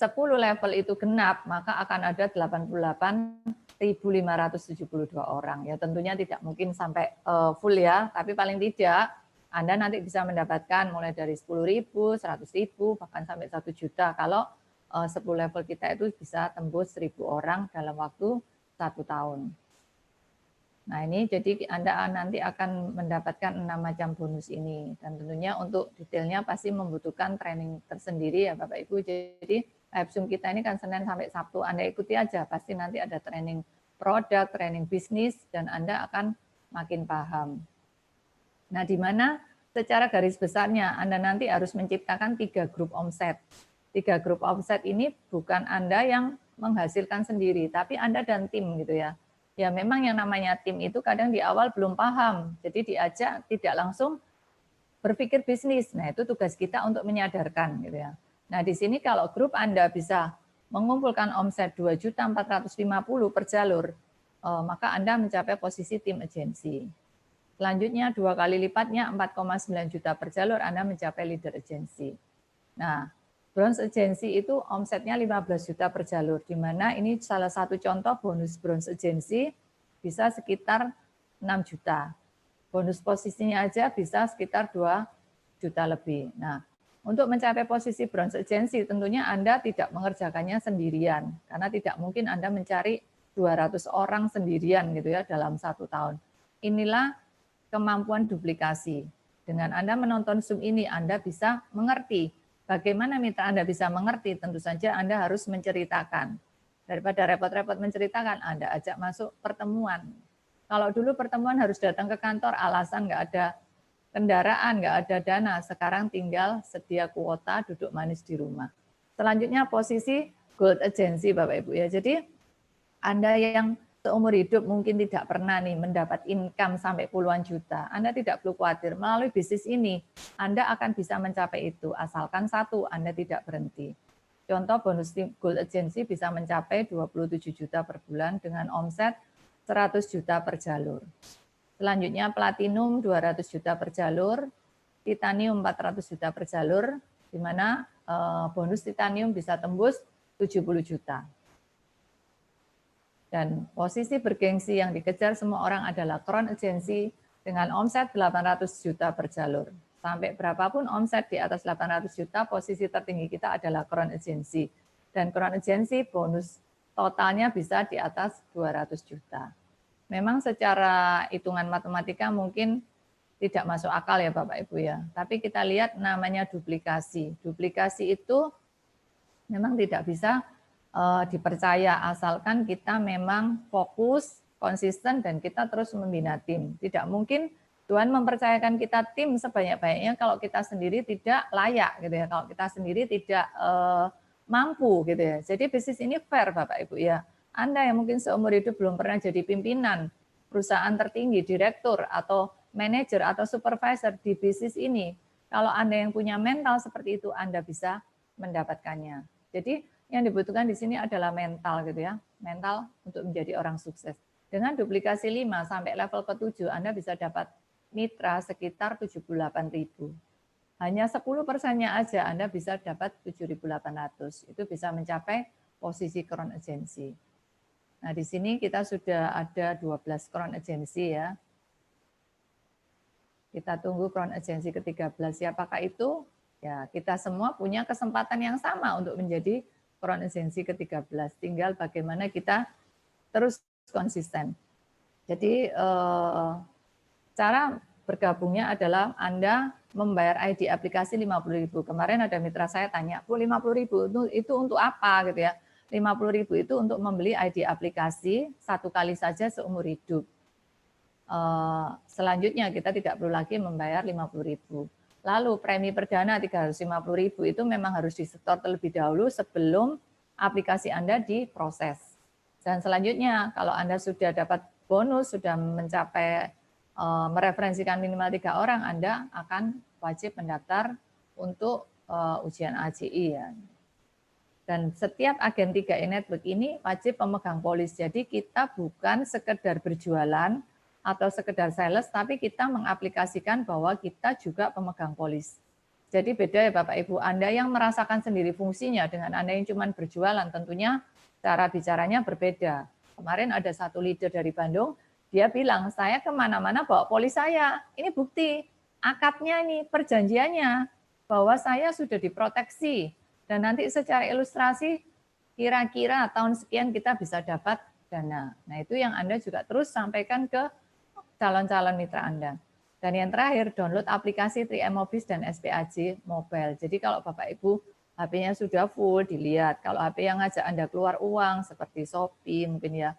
10 level itu genap, maka akan ada 88.572 orang. Ya tentunya tidak mungkin sampai full ya, tapi paling tidak Anda nanti bisa mendapatkan mulai dari 10.000, 100.000, bahkan sampai 1 juta kalau 10 level kita itu bisa tembus 1.000 orang dalam waktu 1 tahun. Nah ini jadi Anda nanti akan mendapatkan 6 macam bonus ini. Dan tentunya untuk detailnya pasti membutuhkan training tersendiri ya Bapak Ibu. Jadi live Zoom kita ini kan Senin sampai Sabtu. Anda ikuti aja, pasti nanti ada training produk, training bisnis, dan Anda akan makin paham. Nah di mana secara garis besarnya Anda nanti harus menciptakan 3 grup omset. 3 grup omset ini bukan Anda yang menghasilkan sendiri, tapi Anda dan tim gitu ya. Ya memang yang namanya tim itu kadang di awal belum paham, jadi diajak tidak langsung berpikir bisnis. Nah itu tugas kita untuk menyadarkan gitu ya. Nah di sini kalau grup Anda bisa mengumpulkan omset 2.450.000 per jalur, maka Anda mencapai posisi tim agensi. Selanjutnya 2 kali lipatnya 4,9 juta per jalur Anda mencapai leader agensi. Nah Bronze Agency itu omsetnya 15 juta per jalur, di mana ini salah satu contoh bonus Bronze Agency bisa sekitar 6 juta. Bonus posisinya aja bisa sekitar 2 juta lebih. Nah, untuk mencapai posisi Bronze Agency tentunya Anda tidak mengerjakannya sendirian, karena tidak mungkin Anda mencari 200 orang sendirian gitu ya dalam 1 tahun. Inilah kemampuan duplikasi. Dengan Anda menonton Zoom ini, Anda bisa mengerti bagaimana mitra Anda bisa mengerti? Tentu saja Anda harus menceritakan. Daripada repot-repot menceritakan, Anda ajak masuk pertemuan. Kalau dulu pertemuan harus datang ke kantor, alasan nggak ada kendaraan, nggak ada dana. Sekarang tinggal sedia kuota, duduk manis di rumah. Selanjutnya posisi Gold Agency, Bapak Ibu ya. Jadi Anda yang seumur hidup mungkin tidak pernah nih mendapat income sampai puluhan juta. Anda tidak perlu khawatir, melalui bisnis ini Anda akan bisa mencapai itu, asalkan satu, Anda tidak berhenti. Contoh bonus Gold Agency bisa mencapai 27 juta per bulan dengan omset 100 juta per jalur. Selanjutnya Platinum 200 juta per jalur, Titanium 400 juta per jalur, di mana bonus Titanium bisa tembus 70 juta. Dan posisi bergengsi yang dikejar semua orang adalah Crown Agency dengan omset 800 juta per jalur. Sampai berapapun omset di atas 800 juta, posisi tertinggi kita adalah Crown Agency. Dan Crown Agency bonus totalnya bisa di atas 200 juta. Memang secara hitungan matematika mungkin tidak masuk akal ya Bapak Ibu ya. Tapi kita lihat namanya duplikasi. Duplikasi itu memang tidak bisa dipercaya asalkan kita memang fokus, konsisten, dan kita terus membina tim. Tidak mungkin Tuhan mempercayakan kita tim sebanyak-banyaknya kalau kita sendiri tidak layak gitu ya, kalau kita sendiri tidak mampu gitu ya. Jadi bisnis ini fair Bapak Ibu ya. Anda yang mungkin seumur hidup belum pernah jadi pimpinan perusahaan tertinggi, direktur atau manajer atau supervisor di bisnis ini, kalau Anda yang punya mental seperti itu, Anda bisa mendapatkannya. Jadi yang dibutuhkan di sini adalah mental gitu ya, mental untuk menjadi orang sukses. Dengan duplikasi 5 sampai level ke-7 Anda bisa dapat mitra sekitar 78.000. Hanya 10%-nya aja Anda bisa dapat 7.800. Itu bisa mencapai posisi Crown Agency. Nah, di sini kita sudah ada 12 Crown Agency ya. Kita tunggu Crown Agency ke-13. Siapakah itu? Ya, kita semua punya kesempatan yang sama untuk menjadi Crown Agency ke-13. Tinggal bagaimana kita terus konsisten. Jadi cara bergabungnya adalah Anda membayar ID aplikasi 50.000. Kemarin ada mitra saya tanya, Bu 50.000 itu untuk apa gitu ya? 50.000 itu untuk membeli ID aplikasi satu kali saja seumur hidup. Selanjutnya kita tidak perlu lagi membayar 50.000. Lalu premi perdana 350.000 itu memang harus disetor terlebih dahulu sebelum aplikasi Anda diproses. Dan selanjutnya, kalau Anda sudah dapat bonus, sudah mencapai mereferensikan minimal 3 orang, Anda akan wajib mendaftar untuk ujian AJI ya. Dan setiap agen 3E Network ini wajib pemegang polis. Jadi kita bukan sekedar berjualan atau sekedar sales, tapi kita mengaplikasikan bahwa kita juga pemegang polis. Jadi beda ya Bapak Ibu, Anda yang merasakan sendiri fungsinya dengan Anda yang cuma berjualan, tentunya cara bicaranya berbeda. Kemarin ada satu leader dari Bandung, dia bilang, saya kemana-mana bawa polis saya. Ini bukti, akadnya ini, perjanjiannya, bahwa saya sudah diproteksi. Dan nanti secara ilustrasi, kira-kira tahun sekian kita bisa dapat dana. Nah itu yang Anda juga terus sampaikan ke calon-calon mitra Anda. Dan yang terakhir, download aplikasi 3M Mobis dan SPAJ Mobile. Jadi kalau Bapak Ibu HP-nya sudah full, dilihat. Kalau HP yang ngajak Anda keluar uang, seperti Shopee, mungkin ya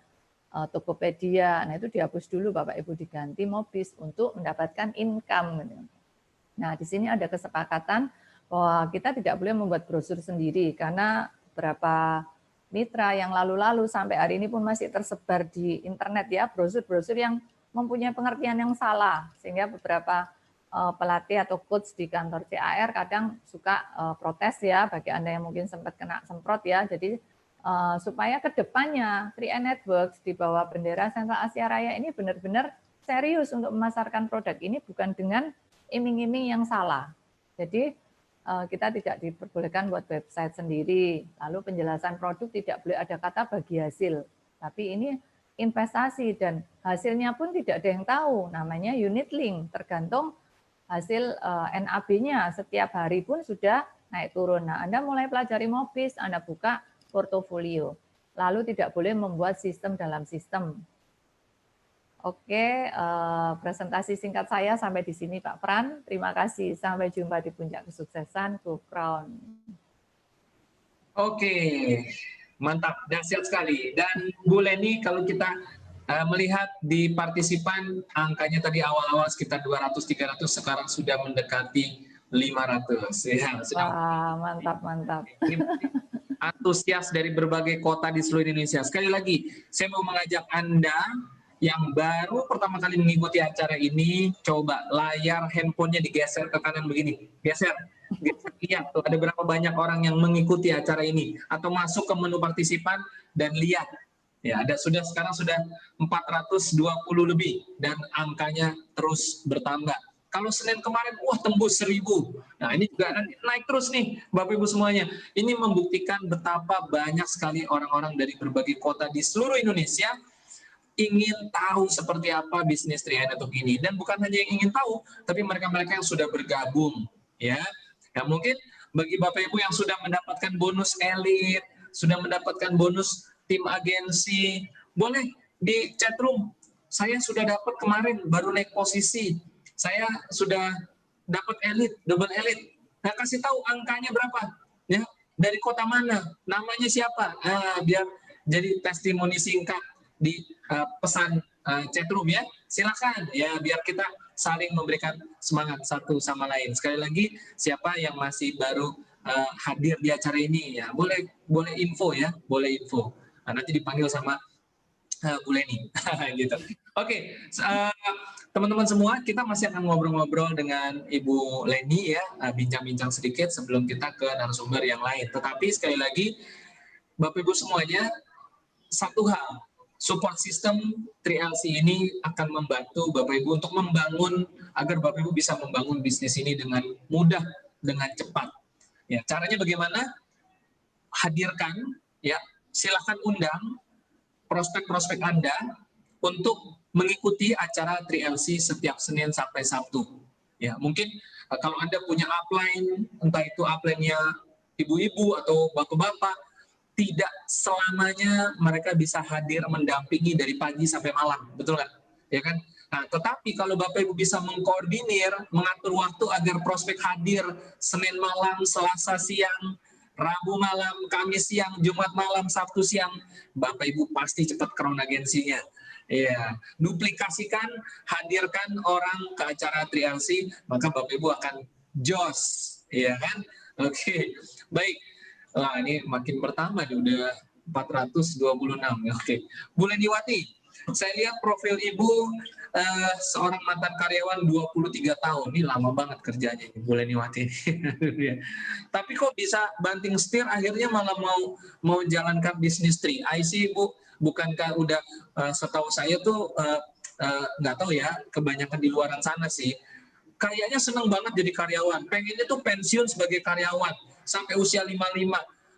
Tokopedia, nah itu dihapus dulu Bapak Ibu, diganti Mobis untuk mendapatkan income. Nah di sini ada kesepakatan bahwa kita tidak boleh membuat brosur sendiri, karena beberapa mitra yang lalu-lalu sampai hari ini pun masih tersebar di internet ya, brosur-brosur yang mempunyai pengertian yang salah, sehingga beberapa pelatih atau coach di kantor CAR kadang suka protes ya, bagi Anda yang mungkin sempat kena semprot ya. Jadi supaya ke depannya 3E Networks di bawah bendera Sentral Asia Raya ini benar-benar serius untuk memasarkan produk ini, bukan dengan iming-iming yang salah. Jadi kita tidak diperbolehkan buat website sendiri, lalu penjelasan produk tidak boleh ada kata bagi hasil, tapi ini investasi dan hasilnya pun tidak ada yang tahu, namanya unit link, tergantung hasil NAB-nya setiap hari pun sudah naik turun. Nah, Anda mulai pelajari Mobis, Anda buka portofolio, lalu tidak boleh membuat sistem dalam sistem. Oke, presentasi singkat saya sampai di sini Pak Pran. Terima kasih. Sampai jumpa di puncak kesuksesan Go Crown. Oke, mantap, dahsyat sekali. Dan Bu Leni, kalau kita melihat di partisipan, angkanya tadi awal-awal sekitar 200-300, sekarang sudah mendekati 500. Ya, wah, mantap, mantap. Antusias dari berbagai kota di seluruh Indonesia. Sekali lagi, saya mau mengajak Anda yang baru pertama kali mengikuti acara ini, coba layar handphonenya digeser ke kanan begini, geser, lihat tuh ada berapa banyak orang yang mengikuti acara ini, atau masuk ke menu partisipan dan lihat, ya ada sekarang sudah 420 lebih dan angkanya terus bertambah. Kalau Senin kemarin, wah tembus 1000. Nah ini juga naik terus nih Bapak Ibu semuanya. Ini membuktikan betapa banyak sekali orang-orang dari berbagai kota di seluruh Indonesia ingin tahu seperti apa bisnis 3i Network ini, dan bukan hanya yang ingin tahu, tapi mereka-mereka yang sudah bergabung, ya. Ya mungkin bagi Bapak Ibu yang sudah mendapatkan bonus elit, sudah mendapatkan bonus tim agensi, boleh di chat room. Saya sudah dapat kemarin, baru naik posisi. Saya sudah dapat elit, double elit. Nah, kasih tahu angkanya berapa, ya. Dari kota mana, namanya siapa, biar jadi testimoni singkat di pesan chatroom ya, silakan ya, biar kita saling memberikan semangat satu sama lain. Sekali lagi, siapa yang masih baru hadir di acara ini ya, boleh info ya, boleh info. Nanti dipanggil sama Bu Leni gitu. Oke, teman-teman semua, kita masih akan ngobrol-ngobrol dengan Ibu Leni ya, bincang-bincang sedikit sebelum kita ke narasumber yang lain. Tetapi sekali lagi, Bapak Ibu semuanya, satu hal, support system 3LC ini akan membantu Bapak Ibu untuk membangun, agar Bapak Ibu bisa membangun bisnis ini dengan mudah, dengan cepat. Ya, caranya bagaimana? Hadirkan, ya, silakan undang prospek-prospek Anda untuk mengikuti acara 3LC setiap Senin sampai Sabtu. Ya, mungkin kalau Anda punya upline, entah itu upline-nya ibu-ibu atau bapak-bapak, tidak selamanya mereka bisa hadir mendampingi dari pagi sampai malam, betul nggak? Ya kan? Nah, tetapi kalau Bapak Ibu bisa mengkoordinir, mengatur waktu agar prospek hadir Senin malam, Selasa siang, Rabu malam, Kamis siang, Jumat malam, Sabtu siang, Bapak Ibu pasti cepat crown agensinya. Ya, duplikasikan, hadirkan orang ke acara 3LC, maka Bapak Ibu akan Jos, iya kan? Oke, baik. Wah, ini makin pertama nih, udah 426. Oke. Bu Leniwati, saya lihat profil Ibu seorang mantan karyawan 23 tahun. Ini lama banget kerjanya ini, Bu Leniwati. Tapi kok bisa banting setir akhirnya malah mau jalankan bisnis Tri I sih, Bu? Bukankah udah setahu saya tuh nggak tahu ya, kebanyakan di luaran sana sih kayaknya seneng banget jadi karyawan. Pengennya tuh pensiun sebagai karyawan sampai usia 55.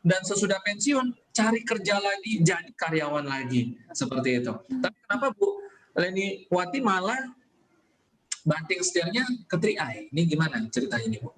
Dan sesudah pensiun, cari kerja lagi, jadi karyawan lagi. Seperti itu. Tapi kenapa Bu Leni Wati malah banting setirnya ke 3i? Ini gimana ceritanya ini, Bu?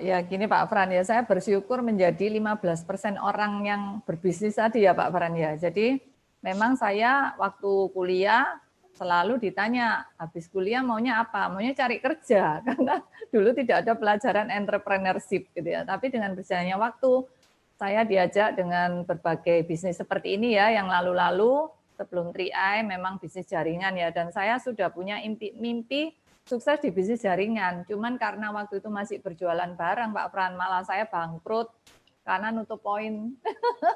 Ya gini Pak Fran ya, saya bersyukur menjadi 15% orang yang berbisnis tadi ya Pak Fran ya. Jadi memang saya waktu kuliah selalu ditanya, habis kuliah maunya apa? Maunya cari kerja, karena dulu tidak ada pelajaran entrepreneurship gitu ya. Tapi dengan berjalannya waktu, saya diajak dengan berbagai bisnis seperti ini ya, yang lalu-lalu sebelum 3i memang bisnis jaringan ya. Dan saya sudah punya mimpi sukses di bisnis jaringan. Cuman karena waktu itu masih berjualan barang, Pak Fran, malah saya bangkrut karena nutup poin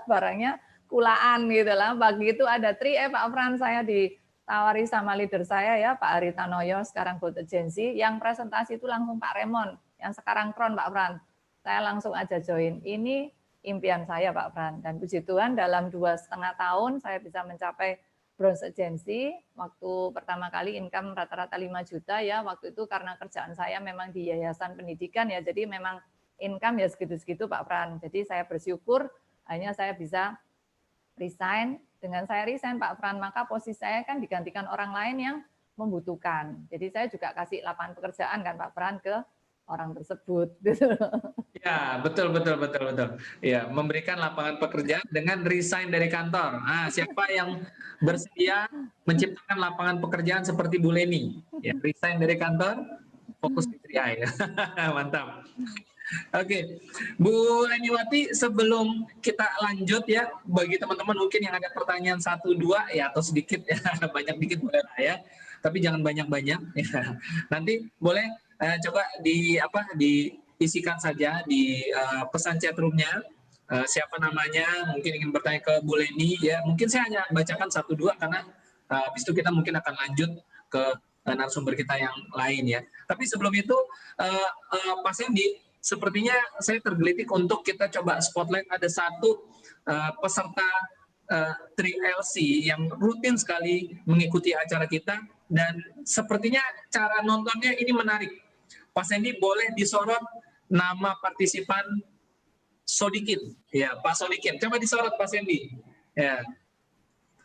barangnya kulaan gitu lah. Pagi itu ada 3i Pak Fran, saya ditawari sama leader saya ya, Pak Ari Tanoyo, sekarang Gold Agency, yang presentasi itu langsung Pak Remon, yang sekarang Kron Pak Fran. Saya langsung aja join. Ini impian saya Pak Fran. Dan puji Tuhan dalam 2,5 tahun saya bisa mencapai Bronze Agency. Waktu pertama kali income rata-rata 5 juta ya. Waktu itu karena kerjaan saya memang di yayasan pendidikan ya. Jadi memang income ya segitu-segitu Pak Fran. Jadi saya bersyukur hanya saya bisa resign. Dengan saya resign Pak Fran, maka posisi saya kan digantikan orang lain yang membutuhkan. Jadi saya juga kasih lapangan pekerjaan kan Pak Fran ke orang tersebut. Ya, betul, betul, betul, betul. Ya, memberikan lapangan pekerjaan dengan resign dari kantor. Ah, siapa yang bersedia menciptakan lapangan pekerjaan seperti Bu Leni? Ya, resign dari kantor, fokus di 3i. Mantap. Oke, Bu Leniwati, sebelum kita lanjut ya, bagi teman-teman mungkin yang ada pertanyaan 1, 2 ya atau sedikit ya, banyak dikit boleh lah ya, tapi jangan banyak-banyak. Ya. Nanti boleh coba diisikan saja di pesan chat roomnya. Siapa namanya, mungkin ingin bertanya ke Bu Leni ya. Mungkin saya hanya bacakan 1, 2 karena habis itu kita mungkin akan lanjut ke narasumber kita yang lain ya. Tapi sebelum itu, Pak Sandy, sepertinya saya tergelitik untuk kita coba spotlight ada satu peserta 3LC yang rutin sekali mengikuti acara kita dan sepertinya cara nontonnya ini menarik. Pak Sandy boleh disorot nama partisipan Sodikin. Ya, Pak Sodikin. Coba disorot Pak Sandy. Ya.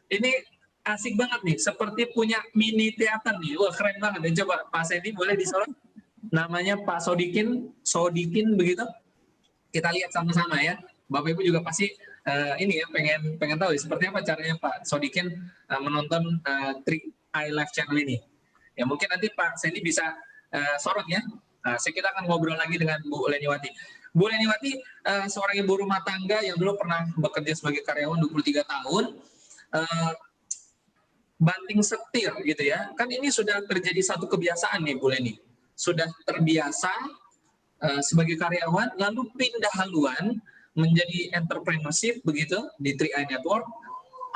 Ini asik banget nih, seperti punya mini teater nih. Wah, keren banget. Dan coba Pak Sandy boleh disorot namanya Pak Sodikin, Sodikin begitu. Kita lihat sama-sama ya. Bapak Ibu juga pasti ini ya pengen tahu ya, seperti apa caranya Pak Sodikin menonton 3i Live Channel ini. Ya mungkin nanti Pak Sandy bisa sorot ya. Kita akan ngobrol lagi dengan Bu Leniwati. Bu Leniwati seorang ibu rumah tangga yang dulu pernah bekerja sebagai karyawan 23 tahun. Banting setir gitu ya. Kan ini sudah terjadi satu kebiasaan nih Bu Leni. Sudah terbiasa sebagai karyawan, lalu pindah haluan menjadi entrepreneurship begitu di 3i Network.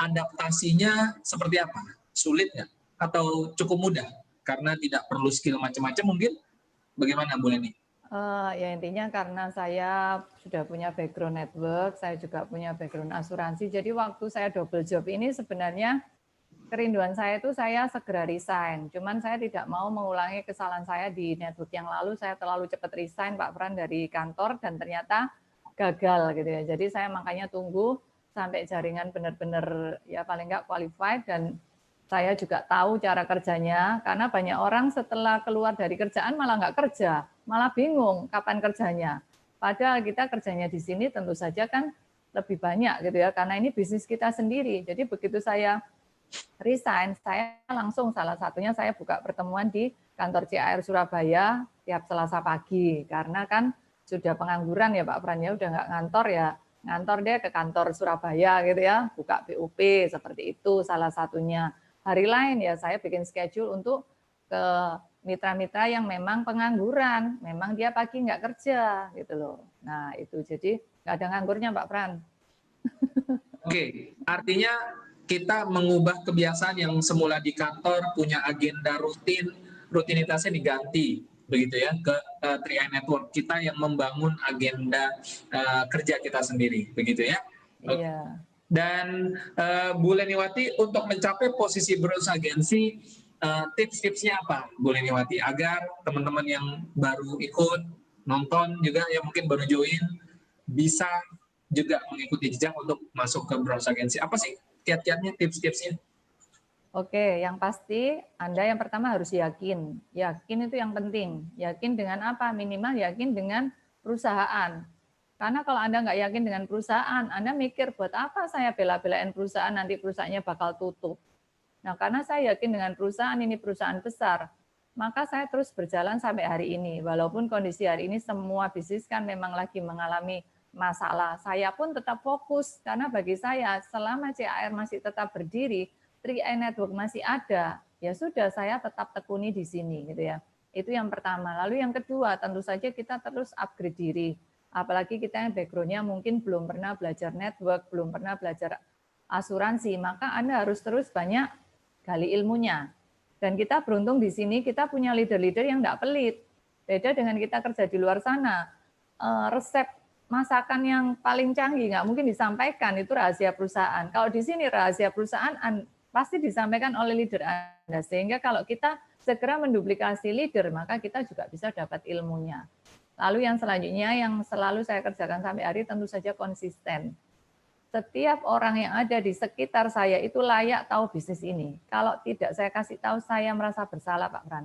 Adaptasinya seperti apa? Sulit nggak? Atau cukup mudah? Karena tidak perlu skill macam-macam mungkin? Bagaimana Bu Leni? Ya intinya karena saya sudah punya background network, saya juga punya background asuransi. Jadi waktu saya double job ini sebenarnya kerinduan saya itu saya segera resign. Cuman saya tidak mau mengulangi kesalahan saya di network yang lalu. Saya terlalu cepat resign Pak Fran dari kantor dan ternyata gagal gitu ya. Jadi saya makanya tunggu sampai jaringan benar-benar ya paling nggak qualified dan saya juga tahu cara kerjanya karena banyak orang setelah keluar dari kerjaan malah nggak kerja, malah bingung kapan kerjanya. Padahal kita kerjanya di sini tentu saja kan lebih banyak gitu ya karena ini bisnis kita sendiri. Jadi begitu saya resign, saya langsung salah satunya saya buka pertemuan di kantor CAR Surabaya tiap Selasa pagi karena kan sudah pengangguran ya Pak Fran ya udah nggak ngantor ya ngantor deh ke kantor Surabaya gitu ya buka BUP seperti itu salah satunya. Hari lain ya saya bikin schedule untuk ke mitra-mitra yang memang pengangguran, memang dia pagi nggak kerja gitu loh. Nah itu jadi nggak ada nganggurnya Pak Pran. Oke, artinya kita mengubah kebiasaan yang semula di kantor punya agenda rutin, rutinitasnya diganti begitu ya ke 3i Network kita yang membangun agenda kerja kita sendiri begitu ya. Oke. Iya. Dan Bu Leniwati untuk mencapai posisi bronze agensi tips-tipsnya apa Bu Leniwati agar teman-teman yang baru ikut nonton juga yang mungkin baru join bisa juga mengikuti jejak untuk masuk ke bronze agensi. Apa sih kiat-kiatnya, tips-tipsnya? Oke, yang pasti Anda yang pertama harus yakin. Yakin itu yang penting. Yakin dengan apa? Minimal yakin dengan perusahaan. Karena kalau Anda nggak yakin dengan perusahaan, Anda mikir buat apa saya bela-belain perusahaan, nanti perusahaannya bakal tutup. Nah, karena saya yakin dengan perusahaan ini perusahaan besar, maka saya terus berjalan sampai hari ini. Walaupun kondisi hari ini semua bisnis kan memang lagi mengalami masalah. Saya pun tetap fokus, karena bagi saya selama CAR masih tetap berdiri, 3i Network masih ada, ya sudah saya tetap tekuni di sini gitu ya. Itu yang pertama. Lalu yang kedua, tentu saja kita terus upgrade diri. Apalagi kita yang background-nya mungkin belum pernah belajar network, belum pernah belajar asuransi, maka Anda harus terus banyak gali ilmunya. Dan kita beruntung di sini kita punya leader-leader yang tidak pelit. Beda dengan kita kerja di luar sana. Resep masakan yang paling canggih nggak mungkin disampaikan, itu rahasia perusahaan. Kalau di sini rahasia perusahaan pasti disampaikan oleh leader Anda. Sehingga kalau kita segera menduplikasi leader, maka kita juga bisa dapat ilmunya. Lalu yang selanjutnya yang selalu saya kerjakan sampai hari tentu saja konsisten. Setiap orang yang ada di sekitar saya itu layak tahu bisnis ini. Kalau tidak saya kasih tahu, saya merasa bersalah Pak Pran.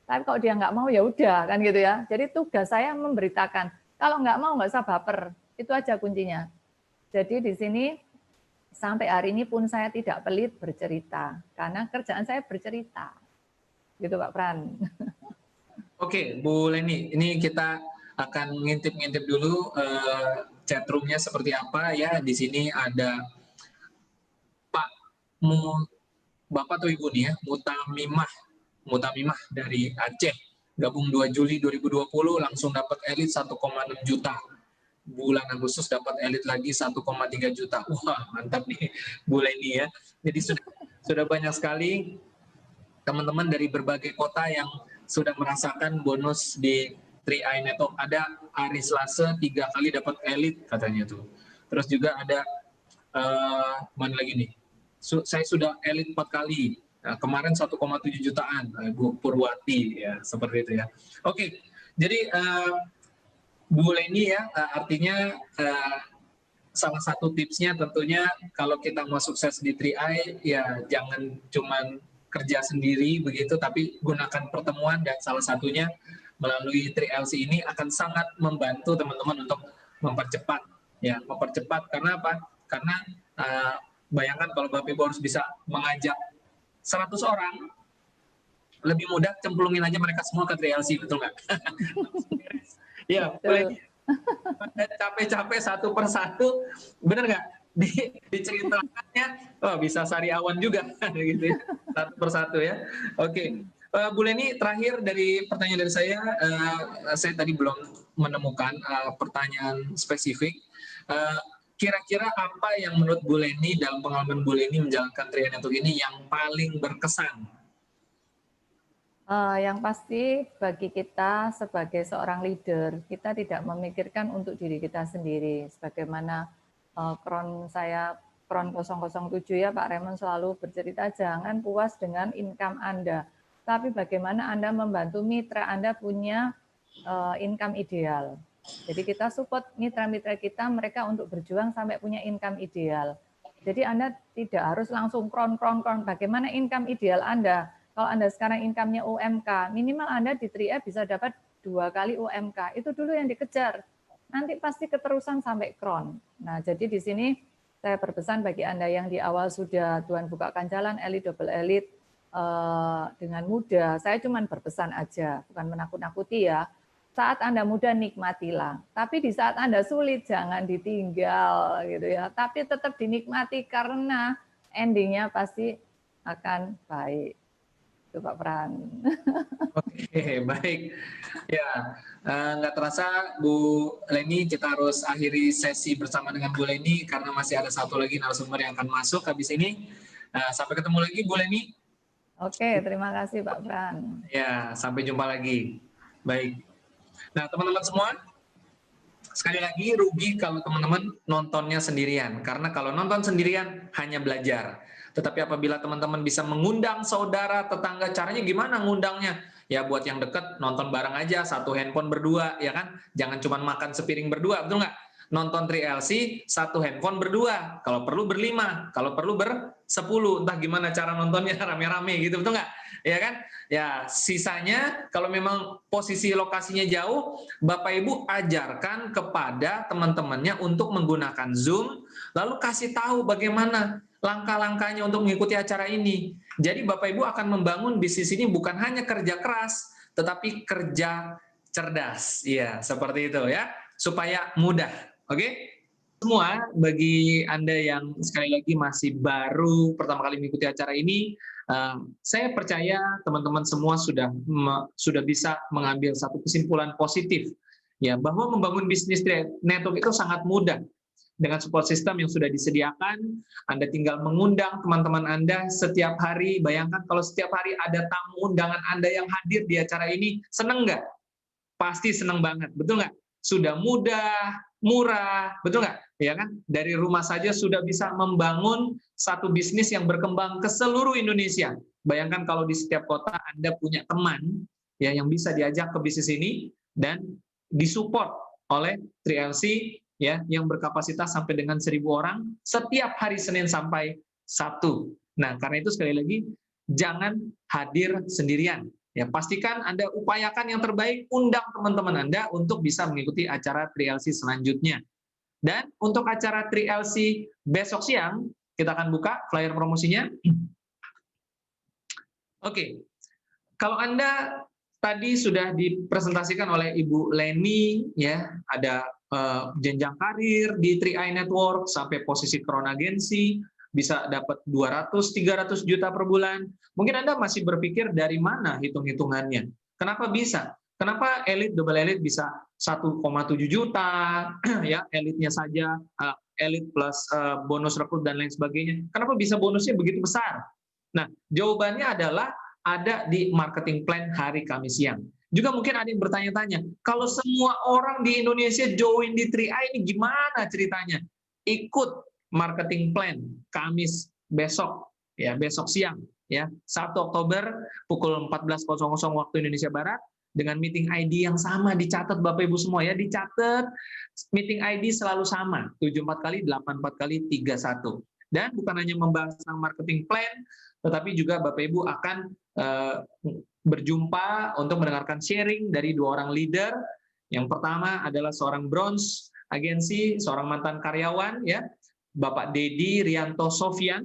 Tapi kalau dia nggak mau ya udah kan gitu ya. Jadi tugas saya memberitakan. Kalau nggak mau nggak usah baper. Itu aja kuncinya. Jadi di sini sampai hari ini pun saya tidak pelit bercerita. Karena kerjaan saya bercerita. Gitu Pak Pran. Oke, Bu Leni, ini kita akan ngintip-ngintip dulu chat room-nya seperti apa ya. Di sini ada Pak Bapak atau Ibu nih ya, Mutamimah dari Aceh. Gabung 2 Juli 2020 langsung dapat elit 1,6 juta. Bulan Agustus dapat elit lagi 1,3 juta. Wah, mantap nih Bu Leni ya. Jadi sudah banyak sekali teman-teman dari berbagai kota yang sudah merasakan bonus di 3i Network. Ada hari Selasa 3 kali dapat elit katanya tuh. Terus juga ada mana lagi nih? Saya sudah elit 4 kali. Nah, kemarin 1,7 jutaan, Bu Purwati ya, seperti itu ya. Oke, jadi Bu Leni ya, artinya salah satu tipsnya tentunya kalau kita mau sukses di 3i ya jangan cuman kerja sendiri begitu, tapi gunakan pertemuan dan salah satunya melalui 3LC ini akan sangat membantu teman-teman untuk mempercepat karena apa? Karena bayangkan kalau Bapak Ibu harus bisa mengajak 100 orang, lebih mudah cemplungin aja mereka semua ke 3LC, betul nggak? Ya, boleh capek-capek satu persatu, bener nggak? Diceritakannya, oh, bisa sariawan juga, gitu ya, satu persatu ya. Oke, Bu Leni, terakhir dari pertanyaan dari saya tadi belum menemukan pertanyaan spesifik. Kira-kira apa yang menurut Bu Leni dalam pengalaman Bu Leni menjalankan 3i Network ini yang paling berkesan? Yang pasti bagi kita sebagai seorang leader, kita tidak memikirkan untuk diri kita sendiri. Sebagaimana Kron 007 ya Pak Raymond selalu bercerita, jangan puas dengan income Anda. Tapi bagaimana Anda membantu mitra Anda punya income ideal. Jadi kita support mitra-mitra kita, mereka untuk berjuang sampai punya income ideal. Jadi Anda tidak harus langsung kron. Bagaimana income ideal Anda? Kalau Anda sekarang income-nya UMK, minimal Anda di 3i bisa dapat 2 kali UMK. Itu dulu yang dikejar. Nanti pasti keterusan sampai kron. Nah, jadi di sini saya berpesan bagi Anda yang di awal sudah Tuhan bukakan jalan, elit, double elit, dengan mudah. Saya cuma berpesan aja, bukan menakut-nakuti ya. Saat Anda muda nikmatilah, tapi di saat Anda sulit jangan ditinggal gitu ya. Tapi tetap dinikmati karena endingnya pasti akan baik. gitu Pak Pran. Oke, baik. Ya, nggak terasa Bu Leni, kita harus akhiri sesi bersama dengan Bu Leni karena masih ada satu lagi narasumber yang akan masuk habis ini. Sampai ketemu lagi Bu Leni. Oke, terima kasih Pak Pran. Ya, sampai jumpa lagi. Baik. Nah, teman-teman semua, sekali lagi rugi kalau teman-teman nontonnya sendirian. Karena kalau nonton sendirian hanya belajar. Tetapi apabila teman-teman bisa mengundang saudara, tetangga, caranya gimana ngundangnya? Ya buat yang deket nonton bareng aja, satu handphone berdua, ya kan? Jangan cuma makan sepiring berdua, betul nggak? Nonton 3LC, satu handphone berdua. Kalau perlu berlima, kalau perlu bersepuluh. Entah gimana cara nontonnya, rame-rame gitu, betul nggak? Ya kan? Ya, sisanya kalau memang posisi lokasinya jauh, Bapak Ibu ajarkan kepada teman-temannya untuk menggunakan Zoom, lalu kasih tahu bagaimana langkah-langkahnya untuk mengikuti acara ini. Jadi Bapak Ibu akan membangun bisnis ini bukan hanya kerja keras, tetapi kerja cerdas. Iya, seperti itu ya, supaya mudah. Oke? Semua, bagi Anda yang sekali lagi masih baru pertama kali mengikuti acara ini, saya percaya teman-teman semua sudah bisa mengambil satu kesimpulan positif, ya, bahwa membangun bisnis network itu sangat mudah. Dengan support system yang sudah disediakan, Anda tinggal mengundang teman-teman Anda setiap hari. Bayangkan kalau setiap hari ada tamu undangan Anda yang hadir di acara ini, seneng nggak? Pasti seneng banget, betul nggak? Sudah mudah, murah, betul nggak? Ya kan? Dari rumah saja sudah bisa membangun satu bisnis yang berkembang ke seluruh Indonesia. Bayangkan kalau di setiap kota Anda punya teman ya yang bisa diajak ke bisnis ini dan disupport oleh 3LC ya yang berkapasitas sampai dengan 1.000 orang setiap hari Senin sampai Sabtu. Nah, karena itu sekali lagi jangan hadir sendirian. Ya, pastikan Anda upayakan yang terbaik, undang teman-teman Anda untuk bisa mengikuti acara 3LC selanjutnya. Dan untuk acara 3LC besok siang, kita akan buka flyer promosinya. Oke, kalau Anda tadi sudah dipresentasikan oleh Ibu Leni, ya ada jenjang karir di 3i Network sampai posisi Crown Agency, bisa dapat 200-300 juta per bulan. Mungkin Anda masih berpikir dari mana hitung-hitungannya. Kenapa bisa? Kenapa elit, double elit bisa 1,7 juta, ya elitnya saja, elit plus bonus rekrut dan lain sebagainya. Kenapa bisa bonusnya begitu besar? Nah, jawabannya adalah ada di marketing plan hari Kamis siang. Juga mungkin ada yang bertanya-tanya, kalau semua orang di Indonesia join di 3i ini gimana ceritanya? Ikut marketing plan Kamis besok, ya besok siang, ya 1 Oktober pukul 14.00 waktu Indonesia Barat dengan meeting ID yang sama. Dicatat Bapak Ibu semua ya, dicatat meeting ID selalu sama 74 kali 84 kali 31. Dan bukan hanya membahas tentang marketing plan, tetapi juga Bapak Ibu akan berjumpa untuk mendengarkan sharing dari 2 orang leader. Yang pertama adalah seorang bronze agensi, seorang mantan karyawan, ya, Bapak Dedi Rianto Sofyan.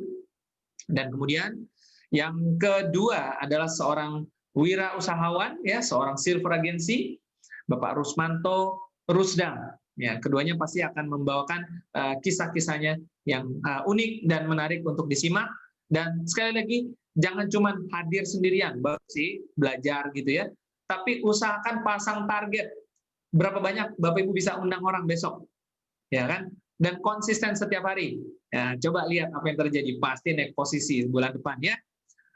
Dan kemudian yang kedua adalah seorang wira usahawan, ya, seorang silver agensi, Bapak Rusmanto Rusdam. Ya, keduanya pasti akan membawakan kisah-kisahnya yang unik dan menarik untuk disimak. Dan sekali lagi, jangan cuma hadir sendirian, baru sih belajar gitu ya. Tapi usahakan pasang target. Berapa banyak Bapak Ibu bisa undang orang besok, ya kan? Dan konsisten setiap hari. Ya, coba lihat apa yang terjadi. Pasti naik posisi bulan depan ya.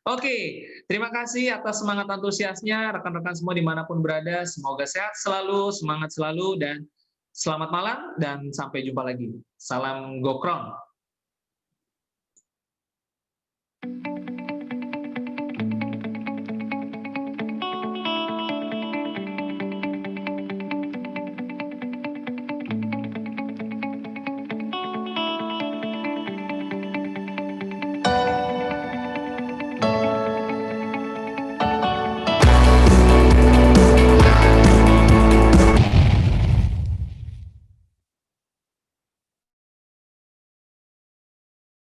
Oke, terima kasih atas semangat antusiasnya rekan-rekan semua dimanapun berada. Semoga sehat selalu, semangat selalu, dan selamat malam dan sampai jumpa lagi. Salam Gokron.